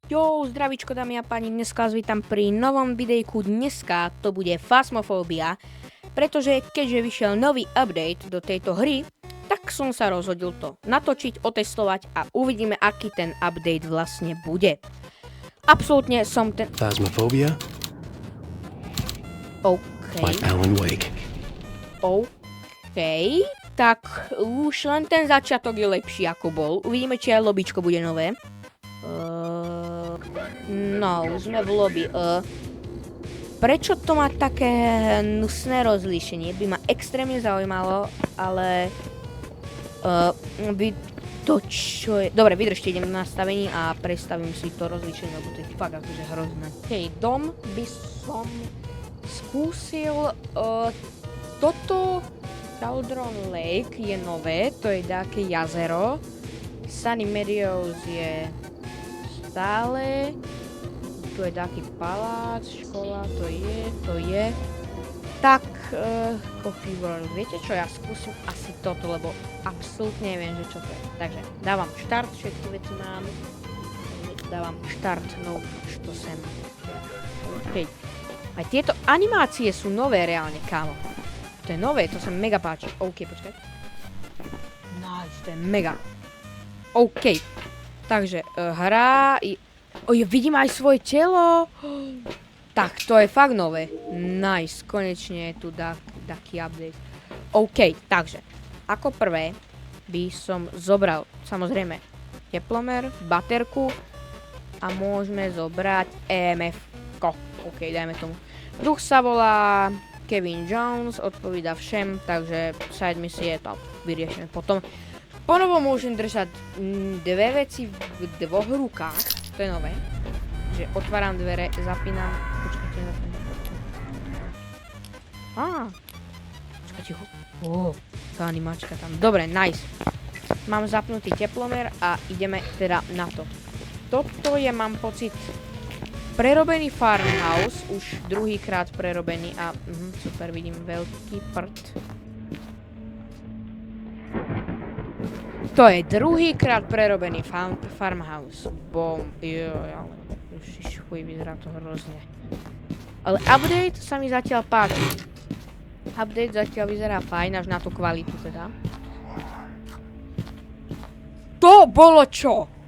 Jo, zdravíčko dámy a páni, dneska vás vítam pri novom videjku. Dneska to bude Phasmophobia, pretože keďže vyšiel nový update do tejto hry, tak som sa rozhodil to natočiť, otestovať a uvidíme, aký ten update vlastne bude. Absolútne som ten... Phasmophobia OK. by Alan Wake. OK. Tak už len ten začiatok je lepší ako bol. Uvidíme, či aj lobičko bude nové. No, už sme v lobby. Prečo to má také hnusné rozlíšenie? By ma extrémne zaujímalo, ale... to čo je... Dobre, vydržte, idem na nastavení a prestavím si to rozlíšenie, lebo to je fakt akože hrozné. Hej, dom by som skúsil... toto... Cauldron Lake je nové, to je také jazero. Sunny Meadows je stále. Tu je taký palác, škola, to je. Tak, Coffee World, viete čo, ja skúsim asi toto, lebo absolútne neviem, že čo to je. Takže dávam štart, všetky veci mám. Dávam štart, no už to sem. OK. Aj tieto animácie sú nové reálne, kámo. To je nové, to sa mi mega páči. OK, počkaj. Nice, to je mega. OK. Takže, hra... vidím aj svoje telo. Tak, to je fakt nové. Nice, konečne je tu taký update. OK, takže, ako prvé by som zobral, samozrejme, teplomer, baterku a môžeme zobrať EMF-ko. OK, dajme tomu. Druh sa volá... Kevin Jones, odpovída všem, takže side misie to vyriešime potom. Ponovo môžem držať dve veci v dvoch rukách, to je nové. Že otváram dvere, zapínam, počkajte, počkajte, tá animáčka tam, dobre, nice. Mám zapnutý teplomer a ideme teda na to. Toto je, mám pocit, prerobený farmhouse, už druhýkrát prerobený a super, vidím veľký prd. To je druhýkrát prerobený farmhouse. Bom, ježiš, chuj, vyzerá to hrozne. Ale update sa mi zatiaľ páči. Update zatiaľ vyzerá fajn, až na tú kvalitu teda. To bolo čo?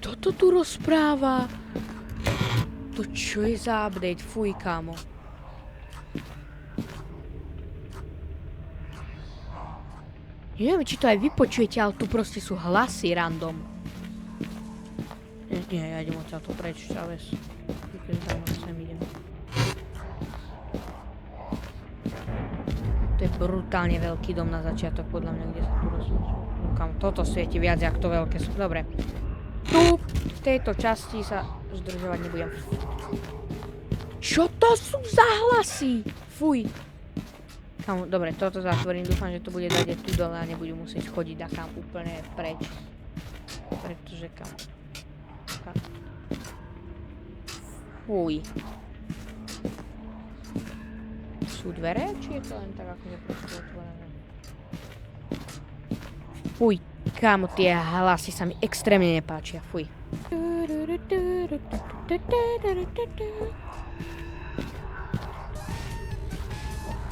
Kto to tu rozpráva? To čo je za update? Fuj, kámo. Neviem, či to aj vy počujete, ale tu proste sú hlasy random. Nie, ja idem odtiaľ to preč, Čaves. To je brutálne veľký dom na začiatok, podľa mňa, kde sa tu rozsviečuje. Kam toto svieti viac, jak to veľké sú. Dobre. Tu, v tejto časti sa zdržovať nebudem. Čo to sú za hlasy? Fuj. Kamu, dobre, toto zatvorím, dúfam, že to bude dať tu dole a nebudem musieť chodiť a kam úplne preč. Pretože kam. Fuj. Sú dvere, či je to len tak akože proste otvorené? Fuj. Kámo, tie hlasy sa mi extrémne nepáčia, fuj.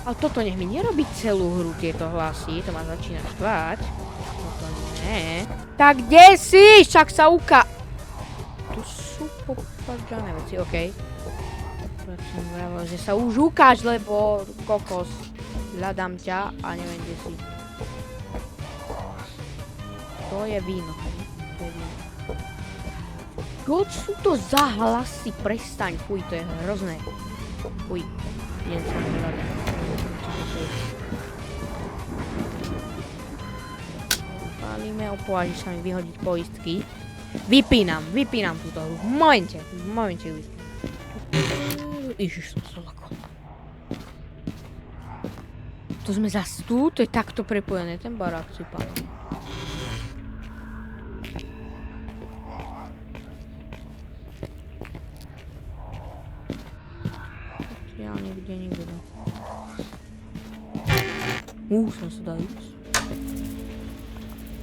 Ale toto nech mi nerobí celú hru, tieto hlasy, to ma začína štvať. Toto nie. Tak kde si? Však sa Tu sú popadžané veci, okej. Preto som vravel, že sa už ukáž, lebo kokos. Hľadám ťa a neviem, kde si. To je víno. Čo sú to za hlasy? Prestaň, fuj, to je hrozné. Fuj, idem sa hľadať. Pálime, opováži sa mi vyhodiť poistky. Vypínam túto hru. V momente ju vypínam. Ježiš, som sa lakol. To sme zase tu? To je takto prepojené, ten barák si pálam. Nikde nikto. Som sa dal ísť.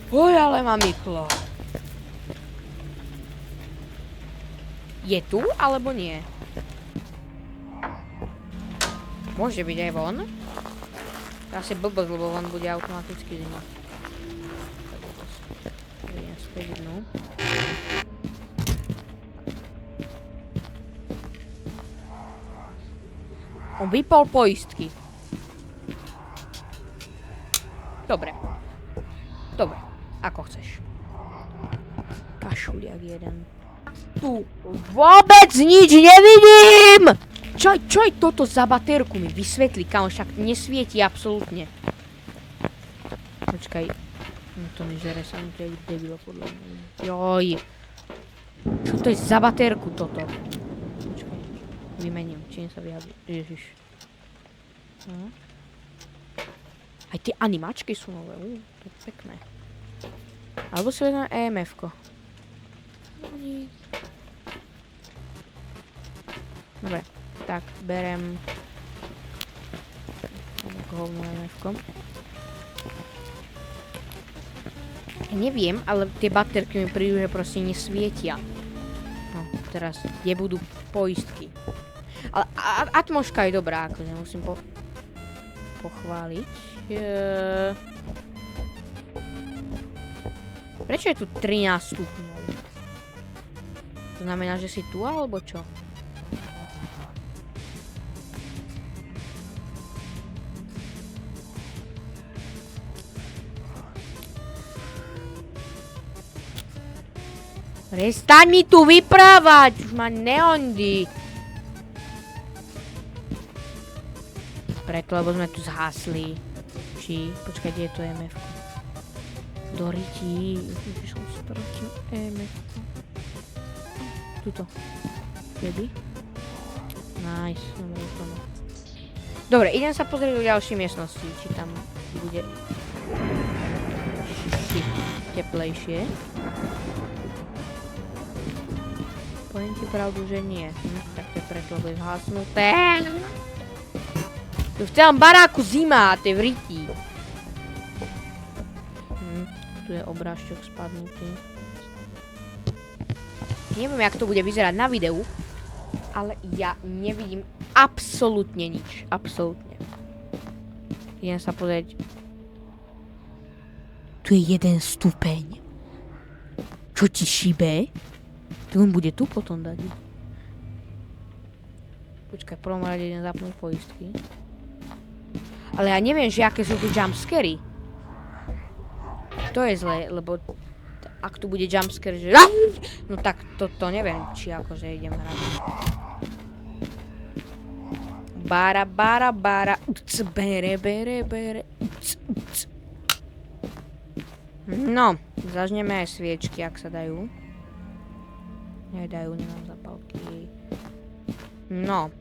Oj, ale mamiklo. Je tu, alebo nie? Môže byť aj von. Asi blbosť, lebo von bude automaticky zima. Idem späť dnu. On vypol poistky. Dobre. Dobre, ako chceš. Kašuliak jeden. Tu vôbec nič nevidím! Čo je toto za baterku? Mi vysvetlí, kam však nesvieti absolútne. Počkaj. No to mi žere, sa mi to je debilo podľa mňa. Joj. Čo to je za baterku toto? Počkaj. Vymením, čím sa vyjadrí. Ježiš. No. Aj tie animačky sú nové. To je pekné. Alebo si vezmem EMF-ko. Dobre. Tak, berem hovno EMF-ko. Neviem, ale tie baterky mi prídu, že proste nesvietia. No, teraz, kde budú poistky? Ale atmoška je dobrá, akože musím pochváliť. Prečo je tu 13 stupňov? To znamená, že si tu, alebo čo? Prestaň mi tu vyprávať! Už ma neondí. Preto, lebo sme tu zhasli. Či... Počkaj, kde je to EMF-ko? Doriti. Už som spratil EMF-ko. Tuto. Kedy? Nice. Dobre, idem sa pozrieť do ďalšej miestnosti. Či tam bude... teplejšie. Poviem ti pravdu, že nie. Tak to je preto, lebo je zhasnuté. Tu v celom baráku zima, to je v rytí. Tu je obrážčok spadnutý. Neviem, jak to bude vyzerať na videu, ale ja nevidím absolútne nič. Absolútne. Idem sa pozrieť. Tu je 1 stupeň. Čo ti šibe? Tu on bude tu potom dať. Počkaj, prvom rade idem zapnúť poistky. Ale ja neviem, že aké sú tu jumpscary. To je zlé, lebo ak tu bude jumpscare, že... No tak to neviem, či akože idem hrať. Bara, bara, bara, bere, bere, bere, No, zažneme aj sviečky, ak sa dajú. Nedajú, nemám zapálky. No.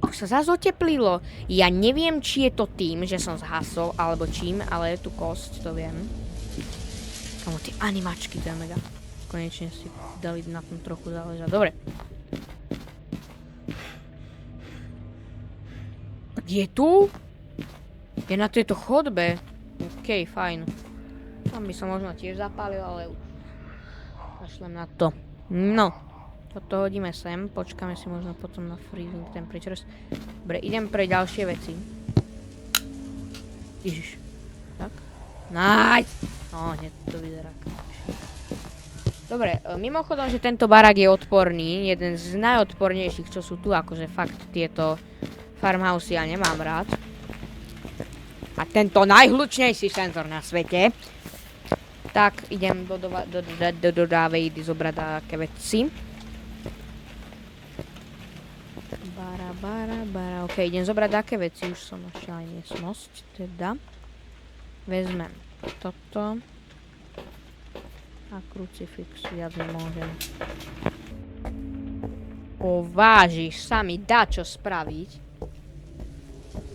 Už sa zás oteplilo. Ja neviem, či je to tým, že som zhasol, alebo čím, ale je tu kosť, to viem. Kamo, tie animačky, to je mega. Konečne si dali na tom trochu záležať. Dobre. Je tu? Je na tejto chodbe. OK, fajn. Tam by som možno tiež zapálil, ale už. Kašlem na to. No. Toto hodíme sem. Počkáme si možno potom na freezing temperatures. Dobre, idem pre ďalšie veci. Ježiš. Tak. Nice! No, hneď to vyzerá. Dobre, mimochodom, že tento barák je odporný. Jeden z najodpornejších, čo sú tu. Akože fakt tieto farmhousey ja nemám rád. A tento najhlučnejší senzor na svete. Tak, idem do dodávej zobrať také veci. Bara. Ok, idem zobrať také veci. Už som našla aj miestnosť. Teda. Vezmem toto. A krucifix. Viac nemôžem. Vážiš sa mi dá čo spraviť.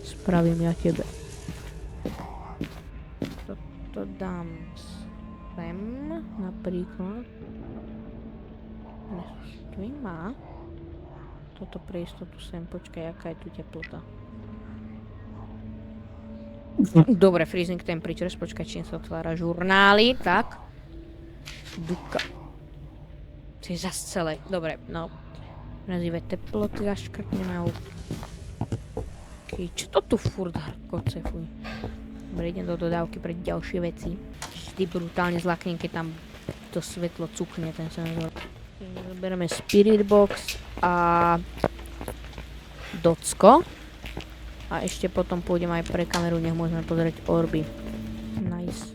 Spravím ja tebe. Toto dám sem, napríklad. Tu má. Toto pre istotu sem, počkaj, aká je tu teplota. Dobre, freezing temperatures, počkaj, čím sa otvára žurnály, tak. Duka. To je zas celé, dobre, no. Mrazivé teploty zaškrtneme. Čo to tu furt harkoce, fuj. Dobre, idem do dodávky pre ďalšie veci. Vždy brutálne zlaknem, keď tam to svetlo cukne, ten senzor. Zoberieme Spirit Box a docko. A ešte potom pôjdem aj pre kameru, nech môžeme pozrieť orby. Nice.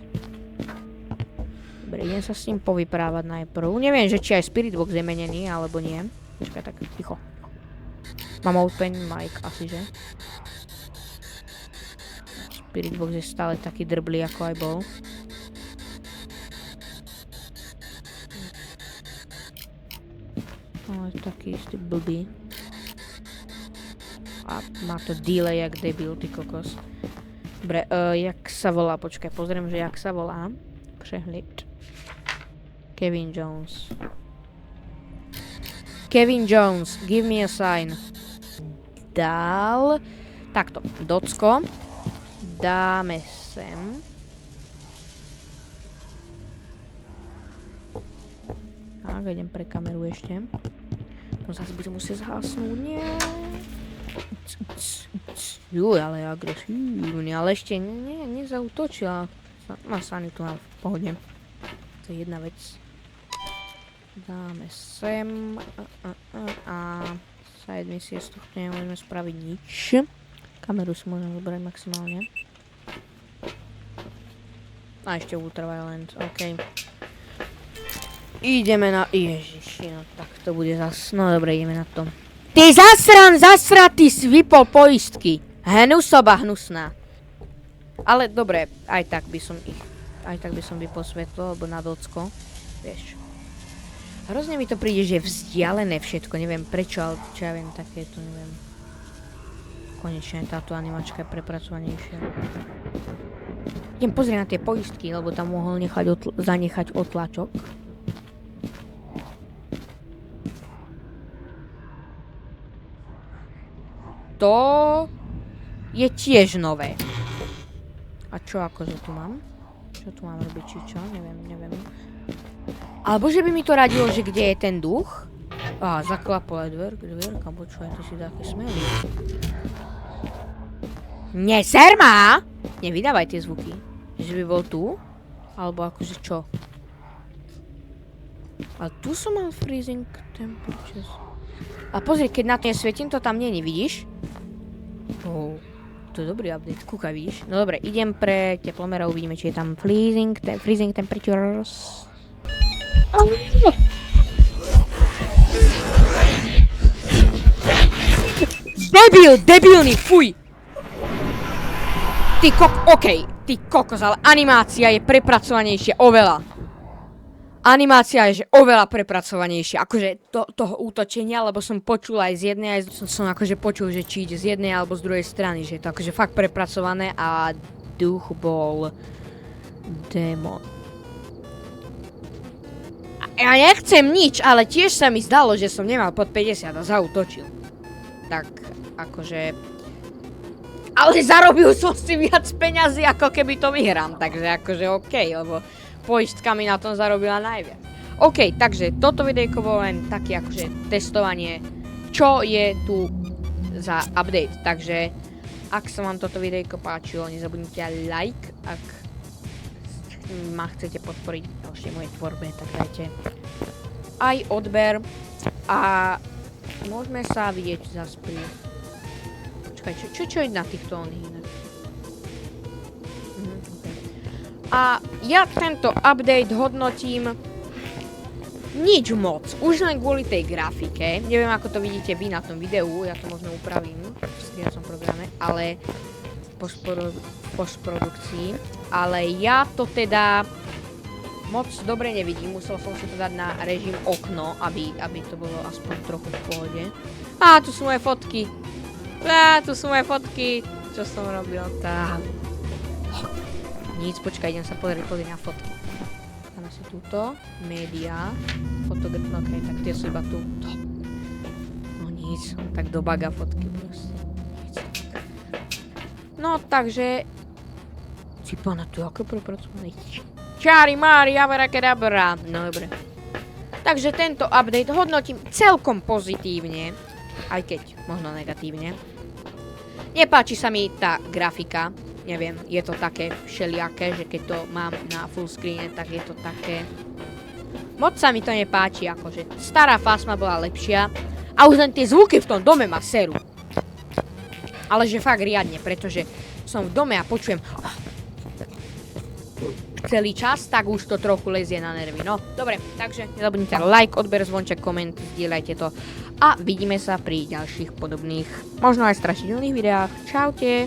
Dobre, idem sa s ním povyprávať najprv. Neviem, že či aj Spirit Box je menený, alebo nie. Počkaj, tak ticho. Mám open mic, asi, že? Spirit Box je stále taký drblý, ako aj bol. Ale taký istý blbý. A má to delay jak debil, ty kokos. Dobre, jak sa volá, počkaj, pozriem, že jak sa volá. Prehľad. Kevin Jones. Kevin Jones, give me a sign. Dál. Takto, docko. Dáme sem. Tak, idem pre kameru ešte. No zase by to musel zhasnúť, nie. Juj, ale je agresívny, ale ešte nezautočila. Má sanitu v pohode. To je jedna vec. Dáme sem. A side misie z tohto nemôžeme spraviť nič. Kameru si môžeme zobrať maximálne. A ešte ultraviolet, ok. Ideme na... Ježiši, no tak to bude zas... No dobre, ideme na to. Ty zasratý si vypol poistky. Hnusoba hnusná. Ale dobre, aj tak by som vypol svetlo, alebo na docko. Vieš. Hrozne mi to príde, že je vzdialené všetko. Neviem prečo, ale čo ja viem, takéto, neviem. Konečne táto animačka je prepracovanejšia. Idem pozrieť na tie poistky, lebo tam mohol zanechať otlačok. To je tiež nové. A čo akože tu mám? Čo tu mám robiť, či čo? Neviem. Alebo že by mi to radilo, že kde je ten duch? Á, zaklapol aj dverka, počúvaj, to si také smelý. Neser ma! Nevydávaj tie zvuky. Že by bol tu? Alebo akože čo? Ale tu som mal freezing temperatures. A pozri, keď na to nesvietím, to tam není, vidíš? Oh, to je dobrý update, kúkaj, vidíš? No dobre, idem pre teplomera, uvidíme, či je tam freezing temperatures. Debilný, fuj! Ty kokos, ale animácia je prepracovanejšia oveľa. Animácia je, že oveľa prepracovanejšia, akože toho útočenia, lebo som počul aj z jednej, aj som akože počul, že či ide z jednej alebo z druhej strany, že je to akože fakt prepracované a duch bol démon. Ja nechcem nič, ale tiež sa mi zdalo, že som nemal pod 50 a zaútočil. Tak, akože... Ale zarobil som si viac peňazí, ako keby to vyhrám, takže akože okej, lebo... Poistka mi na tom zarobila najviac. OK, takže toto videjko bolo len také akože testovanie, čo je tu za update. Takže, ak sa vám toto videjko páčilo, nezabudnite like, ak ma chcete podporiť ďalšie moje tvorbe, tak dajte aj odber a môžeme sa vidieť zase pri... Počkaj, čo je na týchto oných inak? A ja tento update hodnotím nič moc, už len kvôli tej grafike. Neviem, ako to vidíte vy na tom videu, ja to možno upravím v skriacom programe, ale v postprodukcii. Ale ja to teda moc dobre nevidím, musel som si to dať na režim okno, aby to bolo aspoň trochu v pohode. Á, tu sú moje fotky. Čo som robil, tá. Nic, počkaj, idem sa pozrieť na fotky. Dáme si túto, média, fotografia, ok, tak tie sú iba tu. No nic, tak do baga fotky proste. No takže, Ty pána, to je ako prepracované. Čári mári, avarakedabra. No dobre. Takže tento update hodnotím celkom pozitívne. Aj keď možno negatívne. Nepáči sa mi tá grafika. Neviem, je to také všelijaké, že keď to mám na full screene, tak je to také... Moc sa mi to nepáči, akože. Stará Phasma bola lepšia. A už len tie zvuky v tom dome ma serú. Ale že fakt riadne, pretože som v dome a počujem celý čas, tak už to trochu lezie na nervy. No, dobre, takže nezabudnite like, odber, zvonček, koment, zdieľajte to a vidíme sa pri ďalších podobných, možno aj strašidelných videách. Čaute.